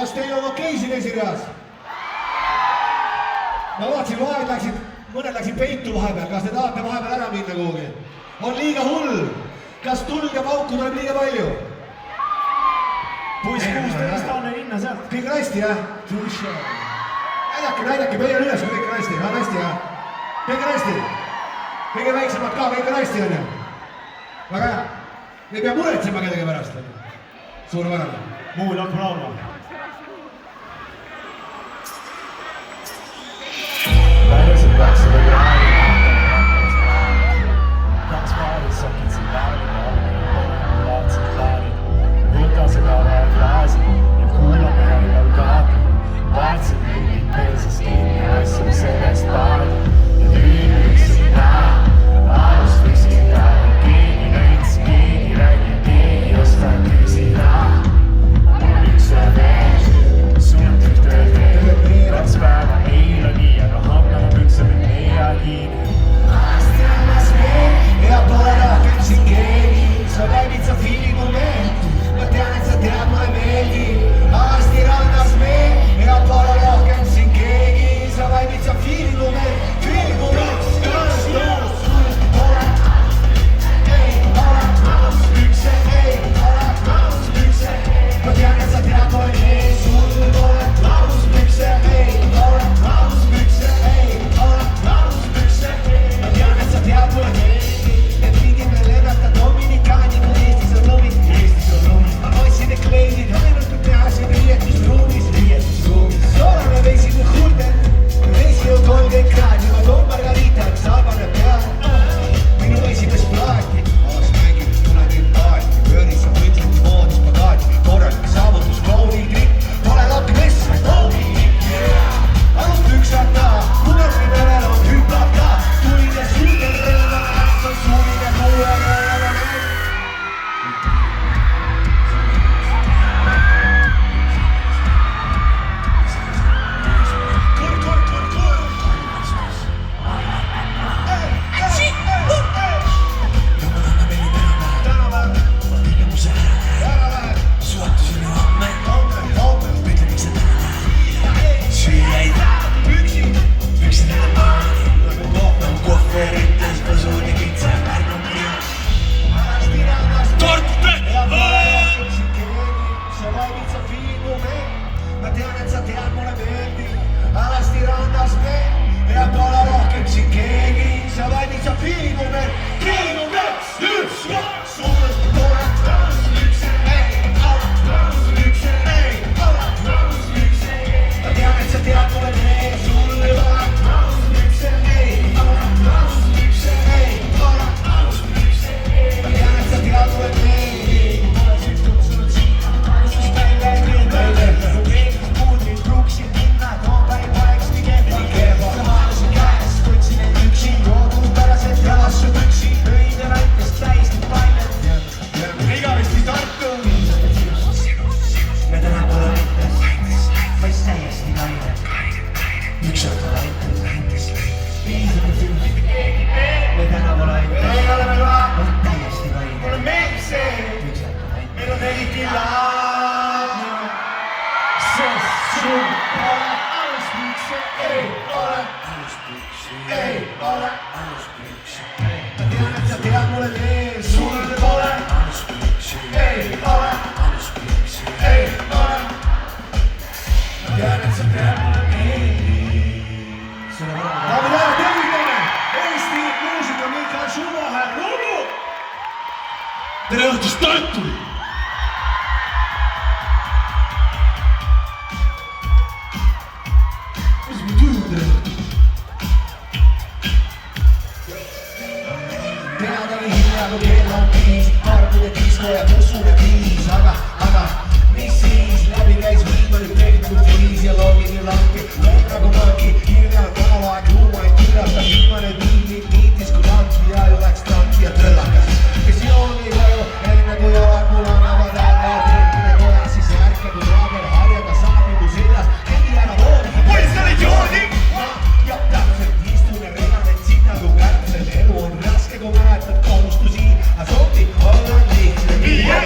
kas teil on okei siin esireas? Ma vaatasin, mõned läksid peitu vahepeal, kas te tahate vahepeal ära minna kuhugi? On liiga hull? Kas tuld ja pauku tuleb liiga palju? Poiss 16 talle linna sealt. Kõik on hästi, jah? Näidake, meie on üles, kui kõik on hästi. On hästi, jah? Kõik on hästi? Kõige väiksemad ka, kõik on hästi, on ju? Väga hea. Me ei pea muretsema kedagi pärast. Suurepärane. Muu lõpp laulma. Väljased peaks seda kraani. Kaks paari sokid siin laulima. Vaatsid klaanid. Võta seda vaja klaasi ja kuulame jälle kaati. Vaatsid mingid meelsest kinni asjab sellest paadi. Ja nüüd võiksin näha. Alust võiksin näha. Keegi näits, keegi räägi, keegi osta küsida. Mul üks vees, suurt ühte veel. Kaks päeva meil on nii, aga hamna püksab end meie kiini. Alasti rannas veel ja pole rohkem siin keegi. Sa läbid sa fiiligu meelt, ma tean, et sa tead, mulle meeldib. Alasti rannas veel ja pole rohkem siin keegi. Sa läbid sa fiiligu meelt, fiiligu meelt. Ma tean, et sa tead, mulle meeldib. Sul pole lauspükse, ei ole lauspükse, ei ole lauspükse. Ma tean, et sa tead, mulle meeldib. Et mingid me lennata Dominikaani, kui Eestis on lumi. Eestis on lumi. Ma otsin need kleidid, ainult kui teha siin riietusruumis. Oleme veisi kui huurtel, veisi on 30 kraadi. Ma toon margarita, üks saabane peale. Minu esimest plaati, alas mängib, kunagi paati. Pööris on võtnud moodis pagaati. Korralik saavutus, klouni trikk. Pole lappi messi, klouni trikk. Alust püksad taha, kunagi perel on hüpata. Tulin ja sulgen relva, on suuline kuuega ja tere õhtust, Tartu! Mis me tuju tere õhtust? Tead oli hilja, kui kell on 5, arvude disko ja bussude kriis, aga mis siis? Läbi käis viimane tehtud viis ja loogini lampi, lõi nagu mangi, hirja kaavaeg, luuaid kirjastab, viimane niitis kui lampi ja ju läks tanki ja trõllakas. Kes jooni vaju, enne kui oled mul annavad alla ja teekine koja, siis ärke kui traager harjaga saabi mu sillas, keegi ära voodi. Poiss olid joodi! Ja täpselt istun ja regan, et sinna kui kärbsel elu on raske, kui mäletad kohustusi, aga sobi olla lihtne.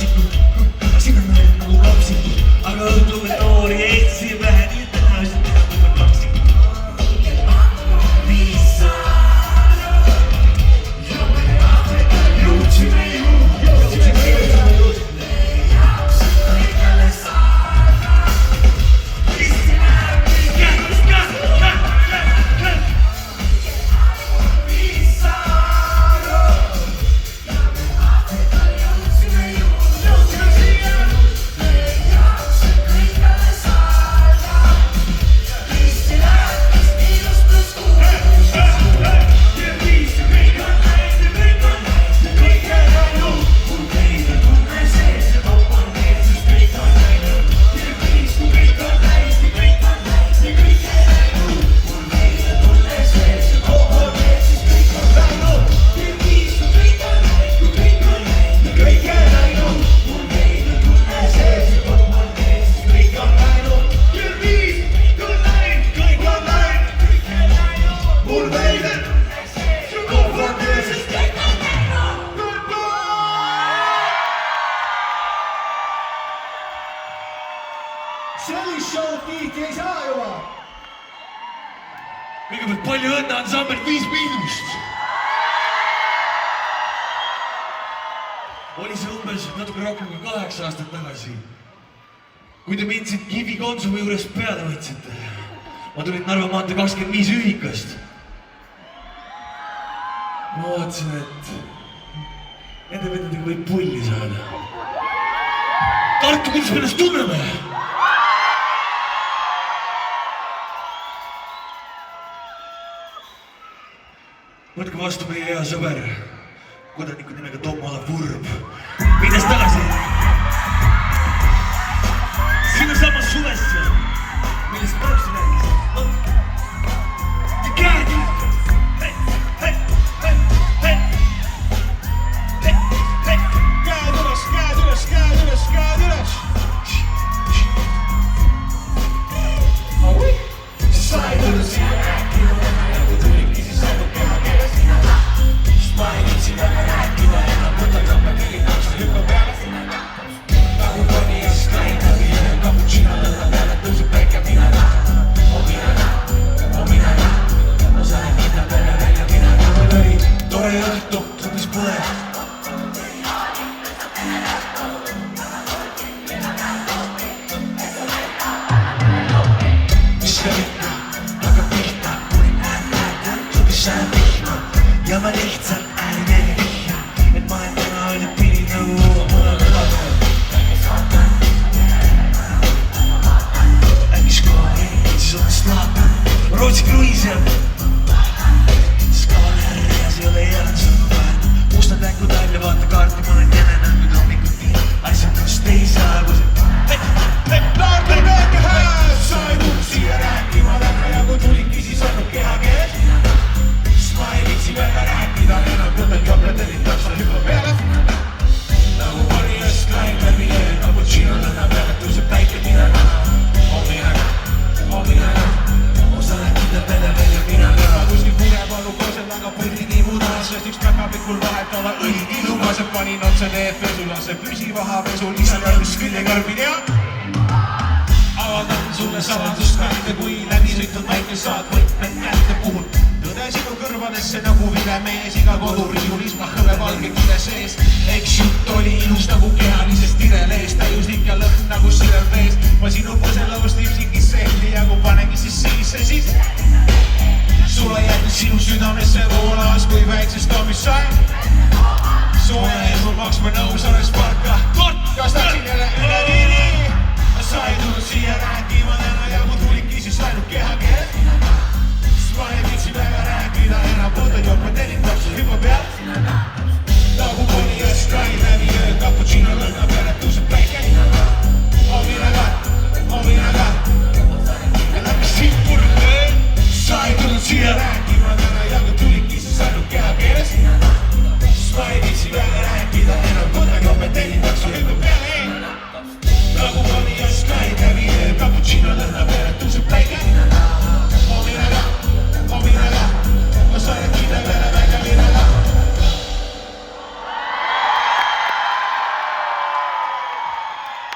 lapsikud, sina näed nagu lapsikud, aga õhtul veel noori eestisi vähe, nii et tõenäoliselt teha kui ma lapsikud. Sellist show'd tihti ei saa juba. Kõigepealt palju õnne ansambel 5 Miinust. Oli see umbes natuke rohkem kui 8 aastat tagasi. Kui te mind siit Kivi Konsumi juures peale võtsite, ma tulin Narva maantee 25 ühikast. Ma vaatasin, et nende vendadega võib pulli saada. Tartu, kuidas me ennast tunneme? Võtke vastu meie hea sõber, kodaniku nimega Tom-Olav Urb. Minnes tagasi sinna sama suvesse, millest Marksi rääkis. Ja käed üles! Hei, hei, hei, hei! Hei, hei! Käed üles, käed üles, käed üles, käed üles! Sa ei tulnud siia rääkima, nagu tuligi, siis ainult keha keeles. Ma ei viitsi väga rääkida, enam võtan kappe kõigitaks ja hüppa peale. Nagu koni ja siis klain läbi ja cappuccino lõhna peale tõuseb päike mina näha. Mina näha, ma sain hinna peale välja mina näha. Meil oli tore õhtu, tundis põle. Mis ka ikka, hakkab pihta, kuni näed, tundis sään vihma. Ja ma lihtsalt ärge vihja, et ma en täna oli pidin nagu muna kõlada. Äkki skoori, siis on Zlatan, Rootsi kruiisjab. Skaalerjas ei ole Jansson vahet, mustad näkud välja, vaata kaarti, ma olen jäne näkud hommikuti. Asjadust ei saa, kui see Laarde näete hääl, sa ei tulnud siia rääkima täna ja kui tulidki, siis ainult keha keeles. Ma ei viitsi väga rääkida, enam võtan kapled editaks ja hüppa peale. Nagu pani eest klain läbi ja cappuccino lõhna peale tõuseb päike mina näha. Mina näha, osa läheb hinda peale välja mina näha. Kuskil kurepalu koosel taga puldi nii mudas, sest üks päkapikul vahet olla õli nii lubaseb. Panin otsa teed pesulasse püsivaha pesul, isa järgis küljekarbi tea. Avaldan sulle saladust kätte, kui läbi sõitud väike saad võtmed kätte puhul. Tõde sinu kõrvadesse nagu vilemees, iga koduriiulis ma hõve valge kile sees. Eks jutt oli ilus nagu kehalisest tirelees, täiuslik ja lõhn nagu sirevees. Ma sinu põselaust lipsikis selli ja kui panengi siis sisse, siis sulle jäetud sinu südamesse voolas, kui väiksest toomist sai. Sooja ees mul maksma nõus oleks parka, kas taksin jälle üle viini. Sa ei tulnud siia rääkima täna ja kui tulidki, siis ainult keha keeles. Ma ei viitsi väga rääkida, enam võtan jopad editaks ja hüppa peale. Nagu koni ja siis klain läbi ja cappuccino lõhna peale tõuseb päike. Mina ka. Ja läbi siit purge. Sa ei tulnud siia rääkima täna ja kui tulidki, siis ainult keha keeles. Ma ei viitsi väga rääkida, enam võtan jopad editaks ja hüppa peale. Nagu koni ja siis klain läbi ja cappuccino lõhna peale.